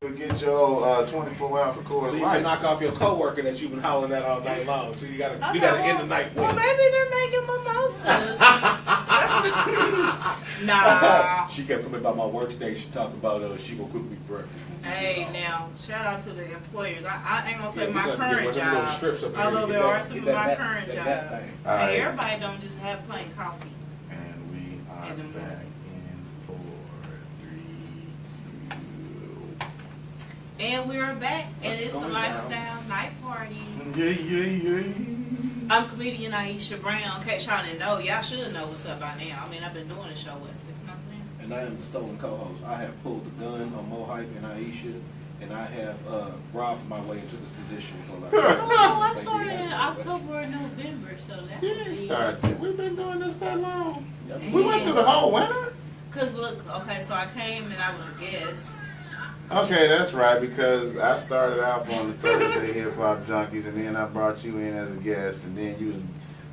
Get your 24-ounce recorder. So you can knock off your coworker that you've been hollering at all night long. So you gotta end the night with. Well, maybe they're making mimosas. Nah. She kept coming by my workstation talking about she gonna cook me breakfast. Hey, now shout out to the employers. I ain't gonna say Yeah, my we got to get current one of them little job, strips up in although here. there are some of my current that jobs. thing. All right. Hey, everybody don't just have plain coffee. And we are In the back morning. in 4, 3, And we're back, and What's it's the going Lifestyle Night Party. 2. Yeah. I'm comedian Aisha Brown. In case y'all didn't know, y'all should know what's up by now. I mean, I've been doing the show, 6 months now? And I am the stolen co-host. I have pulled the gun on Mo Hype and Aisha, and I have robbed my way into this position for like. Oh, I started in October or November, so that You would didn't be... start yet. We've been doing this that long. Yep. We went through the whole winter? Cause look, okay, so I came and I was a guest. Okay, that's right, because I started out on the Thursday Hip Hop Junkies, and then I brought you in as a guest, and then you was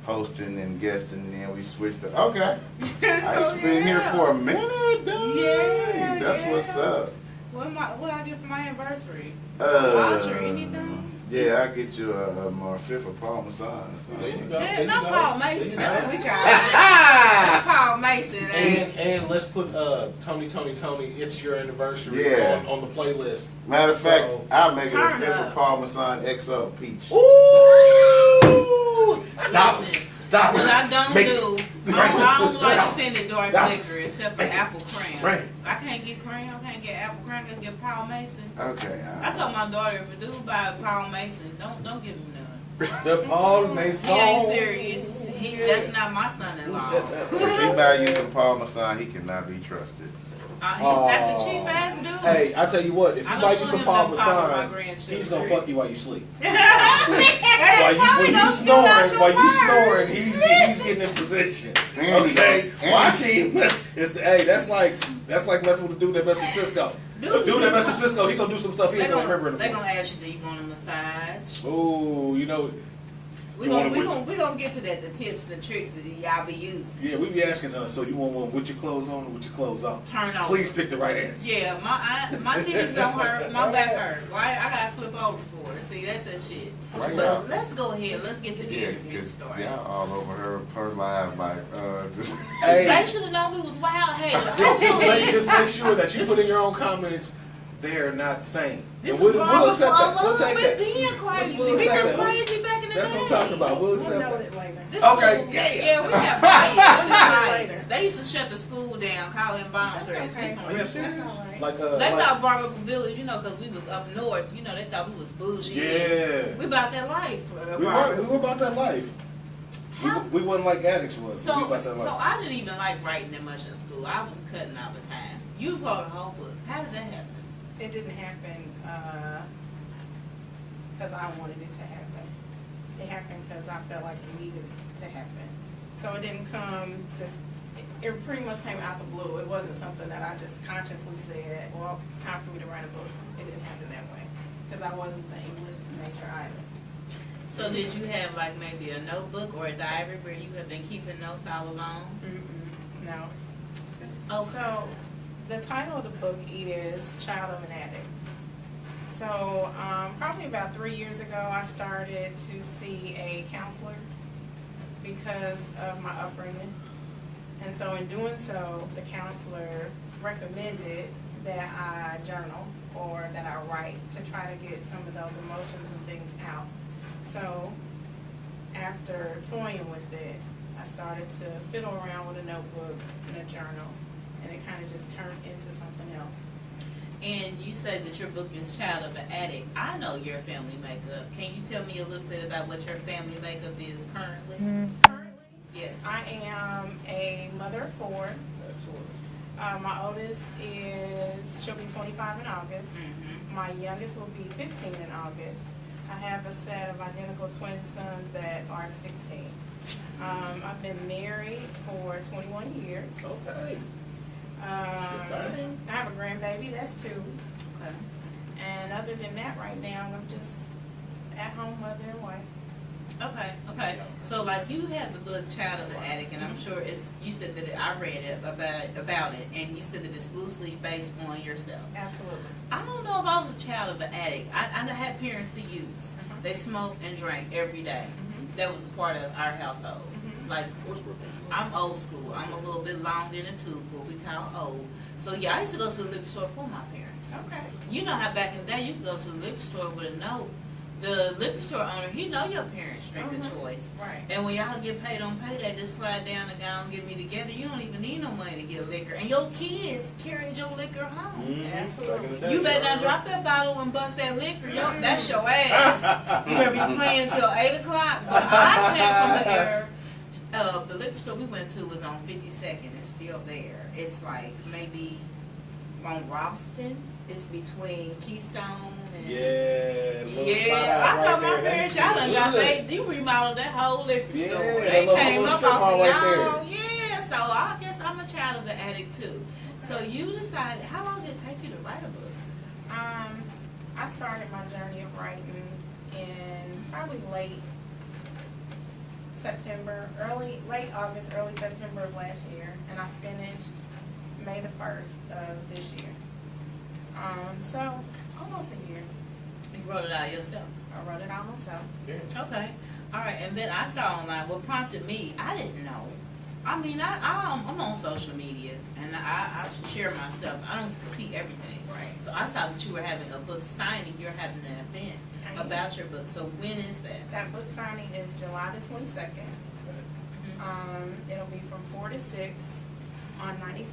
hosting and guesting, and then we switched to, okay. I've been here for a minute, dude. Yeah, That's what's up. What I get for my anniversary? Uh, Watch or anything? Yeah, I'll get you a fifth of Paul Masson. There you go. Yeah, There you not go. Paul There Mason. you That's go. what we got. Paul Mason. And let's put Tony, it's your anniversary Yeah. on the playlist. Matter of fact, So, I'll make it a turn fifth up. of Paul Masson XO Peach. Ooh! Listen, Dollars. what I don't Make do, it. I don't like Dollars. scented dark Dollars. liquor except for Make it. apple cran. Right. I can't get cran. I can't get apple cran. I can get Paul Mason. Okay. I told my daughter if a dude buy Paul Mason, don't give him none. The Paul Mason. He ain't serious. That's not my son-in-law. If he buy you some Paul Masson, he cannot be trusted. That's a cheap ass dude. Hey, I tell you what, if I you don't buy you want some him Paul to pop my Masson, grandchildren. he's gonna fuck you while you sleep. Hey, While you snoring, he's getting in position. And Okay, and- watch him. That's like messing with the dude that messed with Cisco. The dude that messed with Cisco, he gonna do some stuff he ain't gonna remember in the They're morning. gonna ask you, do you want a massage? Ooh, you know, We're gonna get to that, the tips and the tricks that y'all be using. yeah, we be asking so you want one with your clothes on or with your clothes off? Turn over. Please pick the right answer. Yeah, my titties don't hurt, my back hurt, right? I gotta flip over for it. See, that's that shit. Right But now. let's go ahead, let's get to the Yeah, interview because started. y'all all over her live like just. Hey, They should have known we was wild. Hey, just make sure that you put in your own comments. They're not the same. This And we'll is why accept that. We'll take with that. being crazy. We'll We accept was that. crazy back in the That's day. what I'm talking about. We'll We'll accept know that. it later. This Okay, school- yeah. Yeah, we have fights. We'll know it Fights. later. They used to shut the school down, call them bomb That's threats. okay. We from Are you Ripple. serious? That's all right. Like They thought Barber Village, because we was up north, they thought we was bougie. yeah. We about that life. We were about that life. How- We wasn't like addicts was. So, we about that so life. I didn't even like writing that much in school. I was cutting all the time. You wrote a whole book. How did that happen? It didn't happen because I wanted it to happen. It happened because I felt like it needed to happen. So it didn't come just, it pretty much came out the blue. It wasn't something that I just consciously said, well, it's time for me to write a book. It didn't happen that way because I wasn't the English major either. So did you have like maybe a notebook or a diary where you have been keeping notes all along? No. Oh, So, the title of the book is Child of an Addict. So, probably about 3 years ago, I started to see a counselor because of my upbringing. And so, in doing so, the counselor recommended that I journal or that I write to try to get some of those emotions and things out. So, after toying with it, I started to fiddle around with a notebook and a journal, and it kind of just turned into something else. and you said that your book is Child of an Addict. I know your family makeup. Can you tell me a little bit about what your family makeup is currently? Currently, Yes. I am a mother of 4. My oldest she'll be 25 in August. Mhm. My youngest will be 15 in August. I have a set of identical twin sons that are 16. I've been married for 21 years. Okay. I have a grandbaby, that's 2. Okay. And other than that, right now, I'm just at home mother and wife. Okay. So like you have the book Child of the Addict, and I'm sure you said that I read it about it, and you said that it's loosely based on yourself. Absolutely. I don't know if I was a child of an addict. I had parents to use. They smoked and drank every day. That was a part of our household. Like, I'm old school. I'm a little bit long in the tooth, what we call old. So yeah, I used to go to the liquor store for my parents. Okay. You know how back in the day you could go to the liquor store with a note. The liquor store owner, he know your parents' drink of choice. Right. And when y'all get paid on payday, just slide down and go and get me together. You don't even need no money to get liquor. And your kids carried your liquor home. Absolutely. You better not drop that bottle and bust that liquor. That's your ass. You better be playing till 8 o'clock. But I came from the era. The liquor store we went to was on 52nd. It's still there. It's like maybe on Robston. It's between Keystone and I told my parents, y'all done got you remodeled that whole liquor store. They came up off of y'all. Yeah, so I guess I'm a child of the addict too. So you decided, how long did it take you to write a book? I started my journey of writing in probably late August, early September of last year, and I finished May the 1st of this year. So almost a year. You wrote it out yourself? I wrote it out myself. Okay. All right. And then I saw online what prompted me. I didn't know. I mean, I'm on social media and I share my stuff. I don't see everything. Right. So I saw that you were having a book signing. You're having an event about your book. So when is that? That book signing is July the 22nd. It'll be from 4 to 6 on East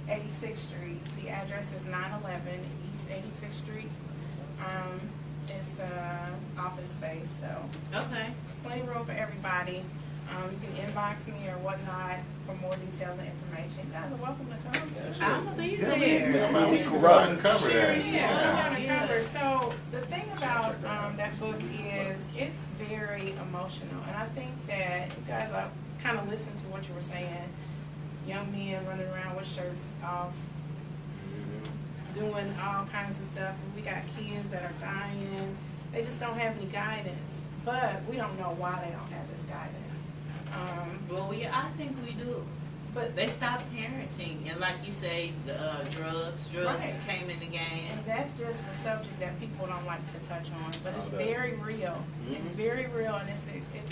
86th Street. The address is 911 East 86th Street. It's the office space, so Okay. it's plenty of room for everybody. You can inbox me or whatnot for more details and information. You guys are welcome to come. I'm gonna be Yeah, there. This might be Cover corrupt. that. Yeah, we have it covered. So the thing about that book is it's very emotional, and I think that you guys are kind of listen to what you were saying. Young men running around with shirts off, doing all kinds of stuff. And we got kids that are dying. They just don't have any guidance, but we don't know why they don't have this guidance. Well, I think we do. But they stopped parenting, and like you say, drugs Right. came in the game. And that's just a subject that people don't like to touch on, but it's Oh, very real. Mhm. It's very real, and it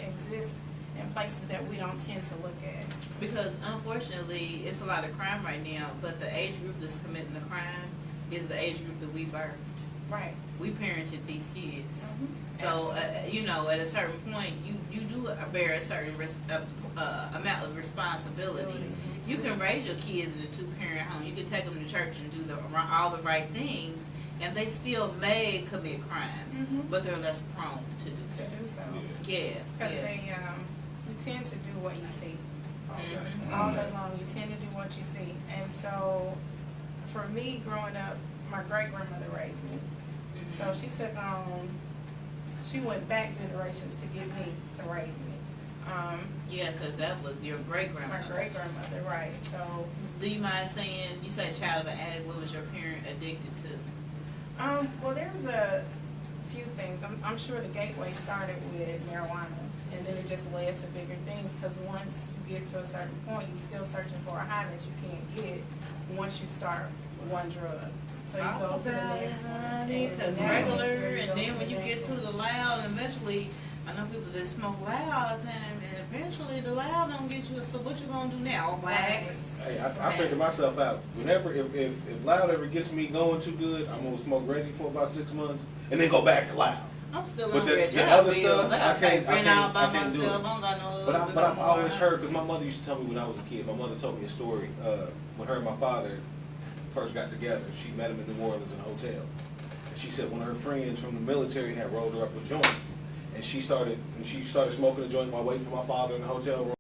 exists in places that we don't tend to look at. Because unfortunately, it's a lot of crime right now, but the age group that's committing the crime is the age group that we birthed. Right. We parented these kids. Absolutely. So, at a certain point, you do bear a certain amount of responsibility. You can raise your kids in a two-parent home. You can take them to church and do all the right things, and they still may commit crimes, but they're less prone to do To so. do so. Yeah. Because Yeah. you tend to do what you see. Mhm. All day long, you tend to do what you see. And so, for me, growing up, my great-grandmother raised me. So she went back generations to get me to raise me. Yeah, because that was your My great-grandmother. great-grandmother, right. So, Do you mind saying, you said child of an addict, what was your parent addicted to? well, there's a few things. I'm sure the gateway started with marijuana, and then it just led to bigger things, because once you get to a certain point, you're still searching for a high that you can't get once you start one drug. So you go to the next one. Because and regular, then and go then to when the you next get to one. the loud, eventually, I know people that smoke loud all the time, and eventually the loud don't get you, so what you gonna do now? Wax? Hey, I figured myself out. Whenever, if Loud ever gets me going too good, I'm gonna smoke Reggie for about 6 months and then go back to Loud. I'm still But on the- Reggie. the I other feel stuff, loud. I can't Rent out by do myself. it. I don't got no But husband I've no always more. heard, because my mother used to tell me when I was a kid. My mother told me a story when her and my father first got together. She met him in New Orleans in a hotel. And she said one of her friends from the military had rolled her up a joint, and she started smoking a joint while waiting for my father in the hotel room.